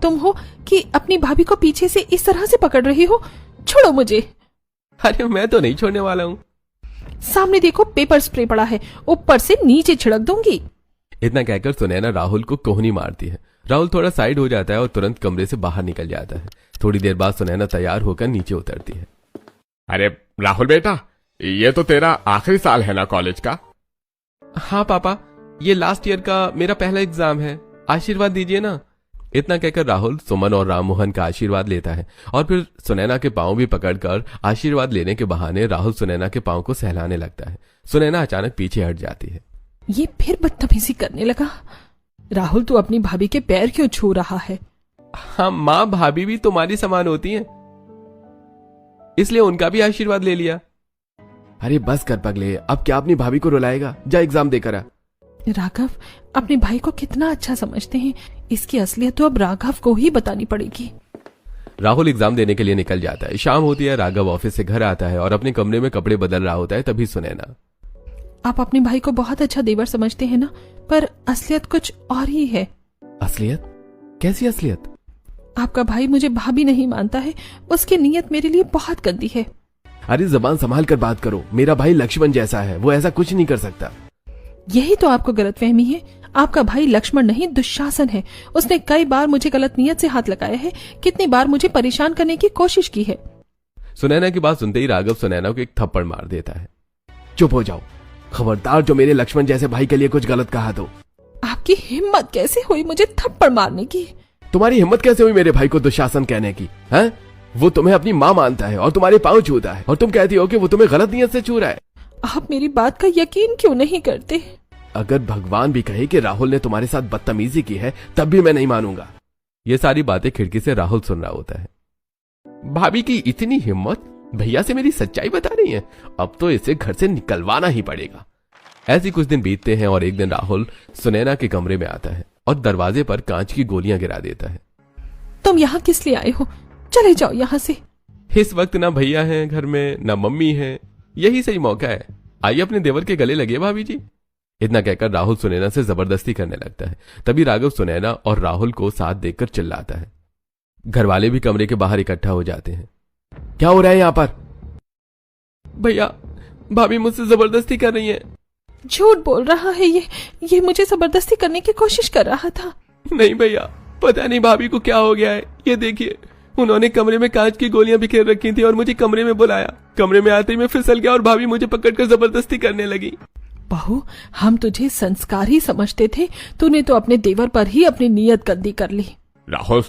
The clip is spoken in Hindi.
तुम हो कि अपनी भाभी को पीछे से इस तरह से पकड़ रही हो? छोड़ो मुझे। अरे मैं तो नहीं छोड़ने वाला हूँ। सामने देखो, पेपर स्प्रे पड़ा है, ऊपर से नीचे छिड़क दूंगी। इतना कहकर सुनैना राहुल को कोहनी मारती है। राहुल थोड़ा साइड हो जाता है और तुरंत कमरे से बाहर निकल जाता है। थोड़ी देर बाद सुनैना तैयार होकर नीचे उतरती है। अरे राहुल बेटा, ये तो तेरा आखिरी साल है ना कॉलेज का? हाँ पापा, ये लास्ट ईयर का मेरा पहला एग्जाम है, आशीर्वाद दीजिए ना। इतना कहकर राहुल सुमन और राममोहन का आशीर्वाद लेता है और फिर सुनैना के पांव भी पकड़कर आशीर्वाद लेने के बहाने राहुल सुनैना के पांव को सहलाने लगता है। सुनैना अचानक पीछे हट जाती है। ये फिर बदतमीजी करने लगा। राहुल, तू अपनी भाभी के पैर क्यों छू रहा है? हाँ माँ, भाभी भी तुम्हारी समान होती हैं, इसलिए उनका भी आशीर्वाद ले लिया। अरे बस कर पगले, अब क्या अपनी भाभी को रुलाएगा? जा एग्जाम देकर आ। राघव अपने भाई को कितना अच्छा समझते हैं, इसकी असलियत तो अब राघव को ही बतानी पड़ेगी। राहुल एग्जाम देने के लिए निकल जाता है। शाम होती है, राघव ऑफिस से घर आता है और अपने कमरे में कपड़े बदल रहा होता है। तभी सुनैना, आप अपने भाई को बहुत अच्छा देवर समझते हैं ना, पर असलियत कुछ और ही है। असलियत? कैसी असलियत? आपका भाई मुझे भाभी नहीं मानता है, उसकी नीयत मेरे लिए बहुत गंदी है। अरे जबान संभाल कर बात करो, मेरा भाई लक्ष्मण जैसा है, वो ऐसा कुछ नहीं कर सकता। यही तो आपको गलतफहमी है। आपका भाई लक्ष्मण नहीं, दुशासन है। उसने कई बार मुझे गलत नीयत से हाथ लगाया है, कितनी बार मुझे परेशान करने की कोशिश की है। सुनैना की बात सुनते ही राघव सुनैना को एक थप्पड़ मार देता है। चुप हो जाओ, खबरदार जो मेरे लक्ष्मण जैसे भाई के लिए कुछ गलत कहा तो। आपकी हिम्मत कैसे हुई मुझे थप्पड़ मारने की? तुम्हारी हिम्मत कैसे हुई मेरे भाई को दुशासन कहने की? हैं? वो तुम्हें अपनी माँ मानता है और तुम्हारे पांव छूता है, और तुम कहती हो कि वो तुम्हें गलत नीयत से छू रहा है। आप मेरी बात का यकीन क्यों नहीं करते? अगर भगवान भी कहे कि राहुल ने तुम्हारे साथ बदतमीजी की है, तब भी मैं नहीं मानूंगा। ये सारी बातें खिड़की से राहुल सुन रहा होता है। भाभी की इतनी हिम्मत, भैया से मेरी सच्चाई बता रही है, अब तो इसे घर से निकलवाना ही पड़ेगा। ऐसे कुछ दिन बीतते हैं और एक दिन राहुल सुनैना के कमरे में आता है और दरवाजे पर कांच की गोलियां गिरा देता है। तुम यहाँ किस लिए आए हो? चले जाओ यहाँ से। इस वक्त ना भैया हैं घर में, ना मम्मी है, यही सही मौका है, आइए अपने देवर के गले लगे भाभी जी। इतना कहकर राहुल सुनैना से जबरदस्ती करने लगता है। तभी राघव सुनैना और राहुल को साथ देखकर चिल्लाता है। घर वाले भी कमरे के बाहर इकट्ठा हो जाते हैं। क्या हो रहा है यहाँ पर? भैया, भाभी मुझसे जबरदस्ती कर रही है। झूठ बोल रहा है ये मुझे जबरदस्ती करने की कोशिश कर रहा था। नहीं भैया, पता नहीं भाभी को क्या हो गया है। ये देखिए, उन्होंने कमरे में कांच की गोलियां बिखेर रखी थी और मुझे कमरे में बुलाया। कमरे में आते ही मैं फिसल गया और भाभी मुझे पकड़कर जबरदस्ती करने लगी। बहू, हम तुझे संस्कारी समझते थे, तूने तो अपने देवर पर ही अपनी नीयत गंदी कर ली। राहुल